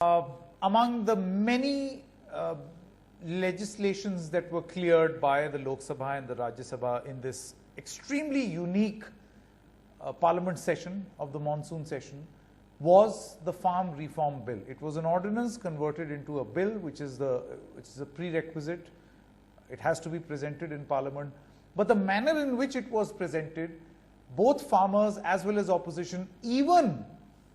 Among the many legislations that were cleared by the Lok Sabha and the Rajya Sabha in this extremely unique parliament session of the monsoon session was the Farm Reform Bill. It was an ordinance converted into a bill, which is a prerequisite. It has to be presented in parliament. But the manner in which it was presented, both farmers as well as opposition, even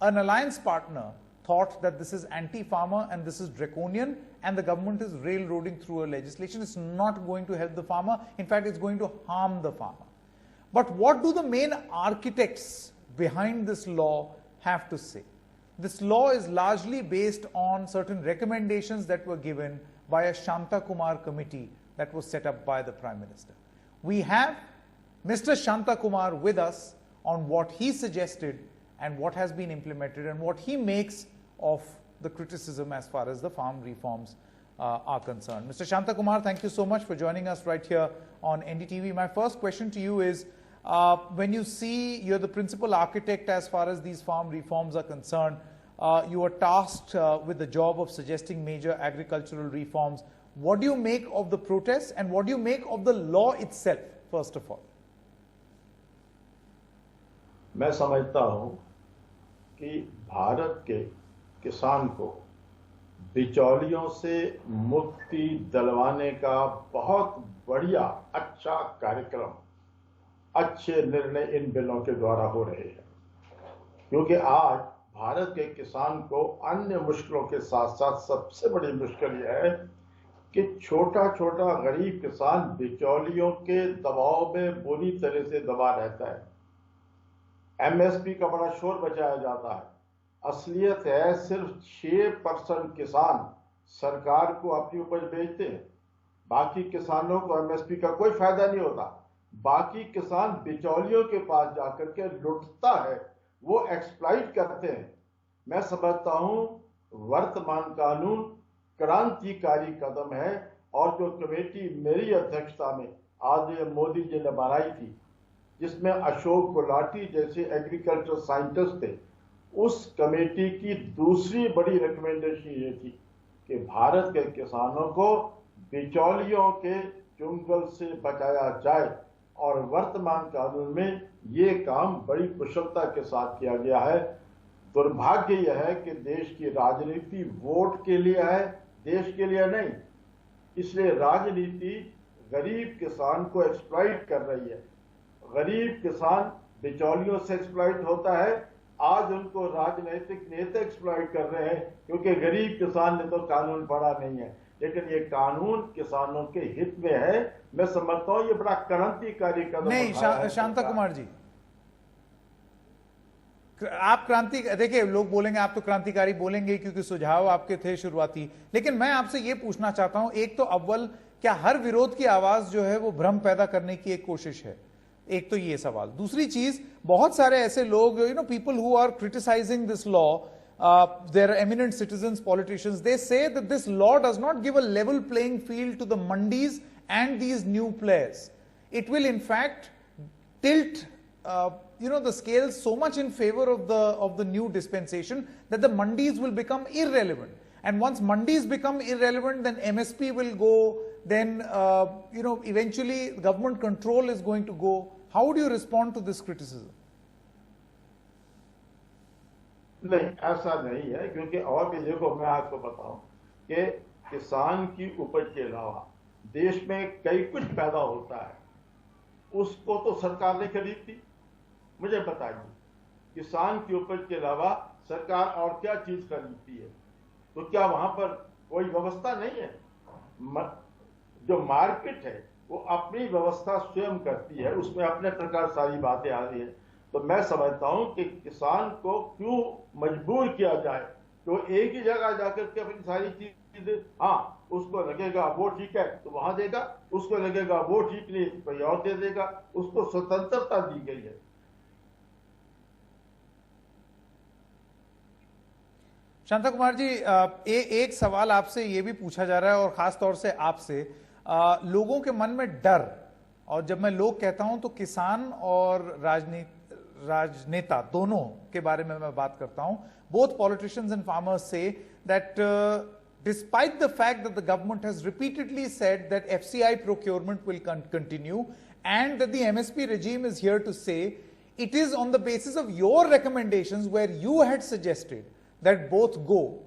an alliance partner, thought that this is anti-farmer and this is draconian and the government is railroading through a legislation. It's not going to help the farmer. In fact, it's going to harm the farmer. But what do the main architects behind this law have to say? This law is largely based on certain recommendations that were given by a Shanta Kumar committee that was set up by the Prime Minister. We have Mr. Shanta Kumar with us on what he suggested and what has been implemented and what he makes of the criticism as far as the farm reforms are concerned. Mr. Shanta Kumar, thank you so much for joining us right here on NDTV. My first question to you is, when you see you're the principal architect as far as these farm reforms are concerned, you are tasked with the job of suggesting major agricultural reforms. What do you make of the protests and what do you make of the law itself, first of all? मैं समझता हूं कि भारत के किसान को बिचौलियों से मुक्ति दिलवाने का बहुत बढ़िया अच्छा कार्यक्रम, अच्छे निर्णय इन बिलों के द्वारा हो रहे हैं। क्योंकि आज भारत के किसान को अन्य मुश्किलों के साथ साथ सबसे बड़ी मुश्किल यह है कि छोटा छोटा गरीब किसान बिचौलियों के दबाव में बुरी तरह से दबा रहता है। एमएसपी का बड़ा शोर मचाया जाता है। असलियत है सिर्फ 6% किसान सरकार को अपनी उपज बेचते हैं। बाकी किसानों को एमएसपी का कोई फायदा नहीं होता। बाकी किसान बिचौलियों के पास जाकर के लुटता है, वो एक्सप्लॉइट करते हैं। मैं समझता हूं वर्तमान कानून क्रांतिकारी कदम है और जो कमेटी मेरी अध्यक्षता में आदरणीय मोदी जी ने बनाई थी, जिसमें अशोक गुलाटी जैसे एग्रीकल्चर साइंटिस्ट थे, उस कमेटी की दूसरी बड़ी रिकमेंडेशन ये थी कि भारत के किसानों को बिचौलियों के चुंगल से बचाया जाए और वर्तमान कानून में ये काम बड़ी कुशलता के साथ किया गया है। दुर्भाग्य यह है कि देश की राजनीति वोट के लिए है, देश के लिए नहीं। इसलिए राजनीति गरीब किसान को एक्सप्लॉइट कर रही है। गरीब किसान बिचौलियों से एक्सप्लॉइट होता है। आज उनको राजनीतिक नेता एक्सप्लॉइट कर रहे हैं क्योंकि गरीब किसान ने तो कानून पढ़ा नहीं है, लेकिन ये कानून किसानों के हित में है। मैं समझता हूं ये बड़ा क्रांतिकारी कदम नहीं। शांता कुमार जी, आप क्रांति, देखिए लोग बोलेंगे आप तो क्रांतिकारी बोलेंगे क्योंकि सुझाव आपके थे शुरुआती, लेकिन मैं आपसे ये पूछना चाहता हूं, एक तो अव्वल क्या हर विरोध की आवाज जो है वो भ्रम पैदा करने की एक कोशिश है? एक तो ये सवाल। दूसरी चीज, बहुत सारे ऐसे लोग, people who are criticising this law, there are eminent citizens, politicians, they say that this law does not give a level playing field to the mandis and these new players. It will in fact tilt the scales so much in favor of the new dispensation that the mandis will become irrelevant. And once mandis become irrelevant, then MSP will go, then eventually government control is going to go. How do you respond to this criticism? नहीं, ऐसा नहीं है, क्योंकि और भी देखो, मैं आपको बताऊं कि किसान की उपज के अलावा देश में कई कुछ पैदा होता है, उसको तो सरकार नहीं खरीदती। मुझे बताइए, किसान की उपज के अलावा सरकार और क्या चीज खरीदती है? तो क्या वहां पर कोई व्यवस्था नहीं है? जो मार्केट है वो अपनी व्यवस्था स्वयं करती है, उसमें अपने प्रकार सारी बातें आ रही है। तो मैं समझता हूं कि किसान को क्यों मजबूर किया जाए तो एक ही जगह जाकर के अपनी सारी चीजें, हाँ उसको लगेगा वो ठीक है तो वहां देगा, उसको लगेगा वो ठीक नहीं तो कोई और दे देगा। उसको स्वतंत्रता दी गई है। शांता कुमार जी, एक सवाल आपसे ये भी पूछा जा रहा है और खास तौर से आपसे, लोगों के मन में डर, और जब मैं लोग कहता हूं तो किसान और राजनेता दोनों के बारे में मैं बात करता हूं, both politicians and farmers say that despite the fact that the government has repeatedly said that FCI procurement will continue and that the MSP regime is here to say it is on the basis of your recommendations where you had suggested that both go,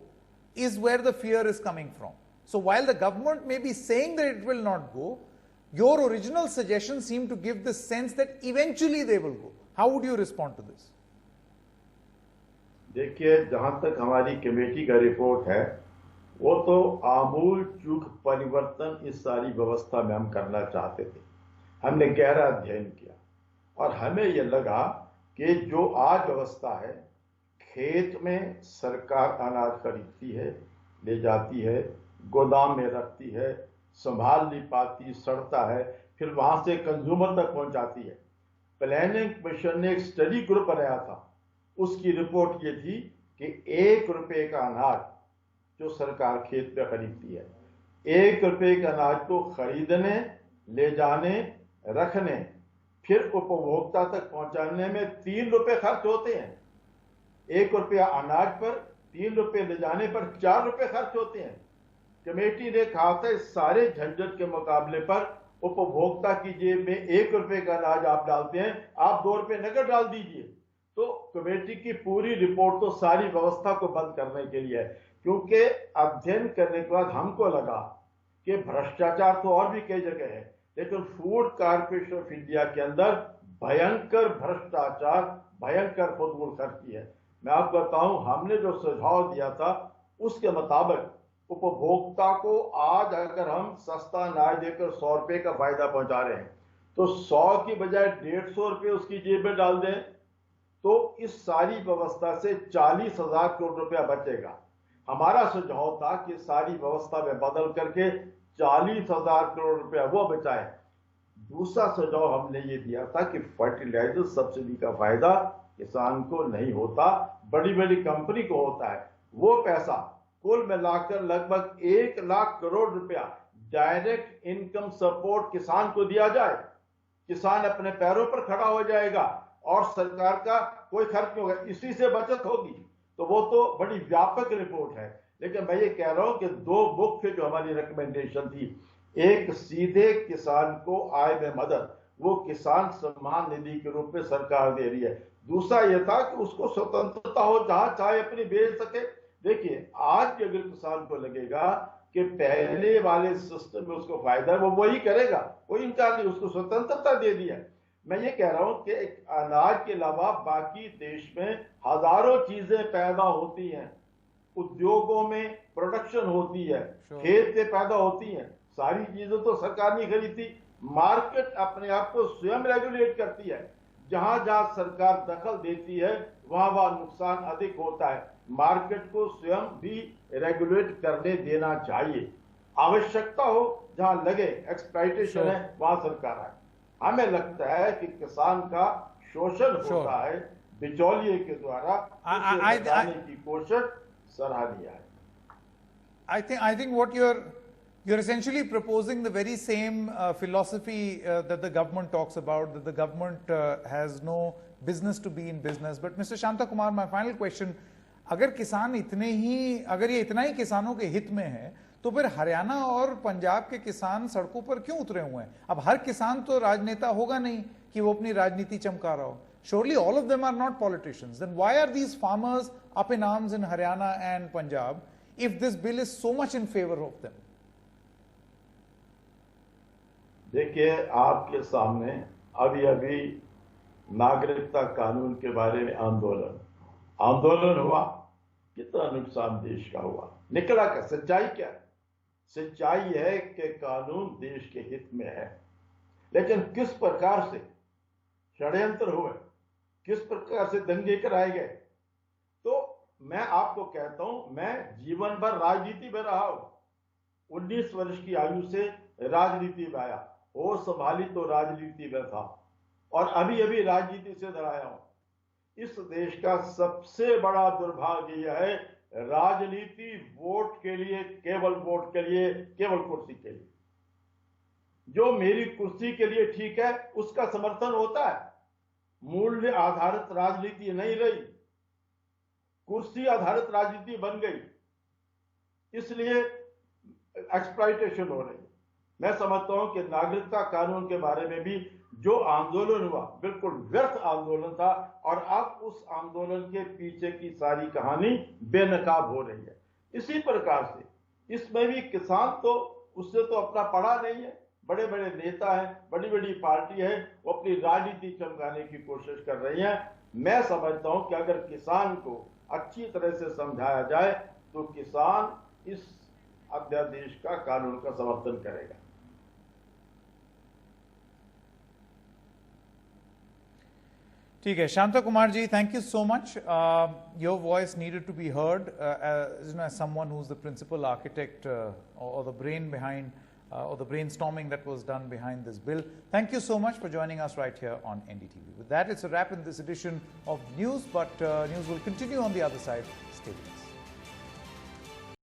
is where the fear is coming from. So while the government may be saying that it will not go, your original suggestions seem to give the sense that eventually they will go. How would you respond to this? देखिए, जहां तक हमारी committee का report है, वो तो आमूल चूक परिवर्तन इस सारी व्यवस्था में हम करना चाहते थे। हमने गहरा अध्ययन किया और हमें यह लगा कि जो आज व्यवस्था है, खेत में सरकार अनाज खरीदती है, ले जाती है, गोदाम में रखती है, संभाल नहीं पाती, सड़ता है, फिर वहां से कंज्यूमर तक पहुंचाती है। प्लानिंग कमीशन ने एक स्टडी ग्रुप बनाया था, उसकी रिपोर्ट ये थी कि 1 रुपए का अनाज जो सरकार खेत में खरीदती है, 1 रुपए का अनाज को खरीदने, ले जाने, रखने, फिर उपभोक्ता तक पहुंचाने में 3 रुपए खर्च होते हैं। 1 रुपया अनाज पर, 3 रुपए ले जाने पर 4 रुपए खर्च होते हैं। कमेटी ने कहा था इस सारे झंझट के मुकाबले पर उपभोक्ता की जेब में 1 रुपए का अनाज आप डालते हैं, आप 2 रुपए नकद डाल दीजिए। तो कमेटी की पूरी रिपोर्ट तो सारी व्यवस्था को बंद करने के लिए है, क्योंकि अध्ययन करने के बाद हमको लगा कि भ्रष्टाचार तो और भी कई जगह है, लेकिन फूड कॉर्पोरेशन ऑफ इंडिया के अंदर भयंकर भ्रष्टाचार, भयंकर फजूल खर्ची है। मैं आपको बताऊं, हमने जो सुझाव दिया था उसके मुताबिक उपभोक्ता को आज अगर हम सस्ता अनाज देकर 100 रुपए का फायदा पहुंचा रहे हैं, तो 100 की बजाय 150 रुपए उसकी जेब में डाल दें, तो इस सारी व्यवस्था से 40,000 करोड़ रुपया बचेगा। हमारा सुझाव था कि सारी व्यवस्था में बदल करके 40,000 करोड़ रुपया वो बचाए। दूसरा सुझाव हमने ये दिया था कि फर्टिलाइजर सब्सिडी का फायदा किसान को नहीं होता, बड़ी बड़ी कंपनी को होता है। वो पैसा कुल मिलाकर लगभग 1 लाख करोड़ रुपया डायरेक्ट इनकम सपोर्ट किसान को दिया जाए। किसान अपने पैरों पर खड़ा हो जाएगा और सरकार का कोई खर्च नहीं होगा, इसी से बचत होगी। तो वो तो बड़ी व्यापक रिपोर्ट है, लेकिन मैं ये कह रहा हूं कि 2 मुख्य जो हमारी रिकमेंडेशन थी, एक सीधे किसान को आय में मदद, वो किसान सम्मान निधि के रूप में सरकार दे रही है। दूसरा यह था कि उसको स्वतंत्रता हो, जहां चाहे अपनी बेच सके। देखिए, आज भी अगर किसान को लगेगा कि पहले वाले सिस्टम में उसको फायदा है, वो वही करेगा, कोई इनकार नहीं, उसको स्वतंत्रता दे दी है। मैं ये कह रहा हूं कि एक अनाज के अलावा बाकी देश में हजारों चीजें पैदा होती हैं, उद्योगों में प्रोडक्शन होती है, खेत से पैदा होती हैं, सारी चीजें तो सरकार नहीं खरीदती, मार्केट अपने आप को स्वयं रेगुलेट करती है। जहां जहां सरकार दखल देती है वहां वहां नुकसान अधिक होता है। मार्केट को स्वयं भी रेगुलेट करने देना चाहिए। आवश्यकता हो जहां लगे, एक्सप्लॉइटेशन है, वहां सरकार आए। हमें लगता है कि किसान का शोषण होता है बिचौलिए के द्वारा, बचाने की कोशिश सराहनीय है। I think what you're essentially proposing the very same philosophy that the government talks about, that the government has no business to be in business. But Mr. Shanta Kumar, my final question, अगर किसान अगर ये इतना ही किसानों के हित में है, तो फिर हरियाणा और पंजाब के किसान सड़कों पर क्यों उतरे हुए हैं? अब हर किसान तो राजनेता होगा नहीं कि वो अपनी राजनीति चमका रहा हो। Surely all of them are not politicians. Then why are these farmers up in arms in Haryana and Punjab if this bill is so much in favor of them? देखिए, आपके सामने अभी नागरिकता कानून के बारे में आंदोलन हुआ, कितना नुकसान देश का हुआ, निकला क्या? सच्चाई क्या है? सच्चाई है कि कानून देश के हित में है, लेकिन किस प्रकार से षड्यंत्र हुए, किस प्रकार से दंगे कराए गए। तो मैं आपको कहता हूं, मैं जीवन भर राजनीति में रहा हूं, 19 वर्ष की आयु से राजनीति में आया, होश संभाली तो राजनीति में था और अभी राजनीति से डराया हूं। इस देश का सबसे बड़ा दुर्भाग्य यह है, राजनीति वोट के लिए, केवल वोट के लिए, केवल कुर्सी के लिए। जो मेरी कुर्सी के लिए ठीक है उसका समर्थन होता है। मूल्य आधारित राजनीति नहीं रही, कुर्सी आधारित राजनीति बन गई। इसलिए एक्सप्लॉइटेशन हो रही है। मैं समझता हूं कि नागरिकता कानून के बारे में भी जो आंदोलन हुआ बिल्कुल व्यर्थ आंदोलन था, और अब उस आंदोलन के पीछे की सारी कहानी बेनकाब हो रही है। इसी प्रकार से इसमें भी किसान तो उससे तो अपना पड़ा नहीं है, बड़े बड़े नेता हैं, बड़ी बड़ी पार्टी है, वो अपनी राजनीति चमकाने की कोशिश कर रही हैं। मैं समझता हूं कि अगर किसान को अच्छी तरह से समझाया जाए तो किसान इस अध्यादेश का, कानून का समर्थन करेगा। ठीक है, Shanta Kumar ji, thank you so much. Your voice needed to be heard as someone who's the principal architect or the brain behind or the brainstorming that was done behind this bill. Thank you so much for joining us right here on NDTV. With that, it's a wrap in this edition of news, but news will continue on the other side. Stay tuned.